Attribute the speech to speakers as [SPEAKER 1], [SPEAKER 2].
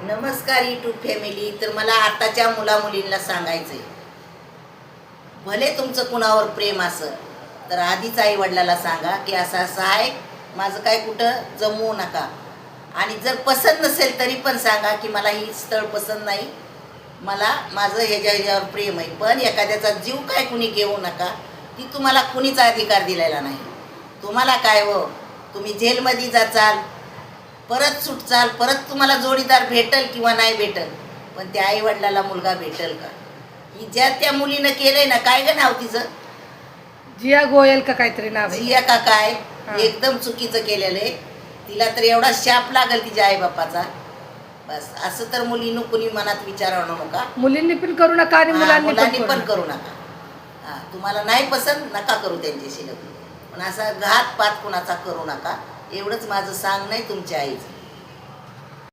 [SPEAKER 1] नमस्कार YouTube family. तर मला आताच्या मुलींना सांगायचंय, भले तुमचं कुणावर प्रेम असं तर आधीच आई वडिलाला सांगा की असं असं आहे, माझं काय कुठं जमवू नका. आणि जर पसंत नसेल तरी पण सांगा की मला ही स्थळ पसंत नाही, मला माझं ह्याच्यावर प्रेम आहे, पण एखाद्याचा जीव काय कुणी घेऊ नका. ती तुम्हाला कुणीच अधिकार दिलेला नाही. तुम्हाला काय हो, तुम्ही जेलमध्ये जाचाल, परत सुटचाल, परत तुम्हाला जोडीदार भेटल किंवा नाही भेटल, पण त्या आई वडिलाला मुलगा भेटल का? ही ज्या त्या मुलीनं केलंय ना, काय ग नाव तिचं,
[SPEAKER 2] जिया गोयल का काहीतरी नाव आहे.
[SPEAKER 1] जिया का काय,
[SPEAKER 2] हा.
[SPEAKER 1] एकदम चुकीचं केलेलं आहे. तिला तर एवढा शाप लागल तिच्या आई बापाचा. बस असं तर मुलीनं कुणी मनात विचार आणू नका.
[SPEAKER 2] मुलींनी पण करू नका आणि
[SPEAKER 1] मुलांनी
[SPEAKER 2] मुलांनी
[SPEAKER 1] पण करू नका. तुम्हाला नाही पसंत नका करू त्यांच्याशी लग्न, पण असा घात पात कुणाचा करू नका. एवढंच माझं सांगणं आहे तुमच्या आईचं.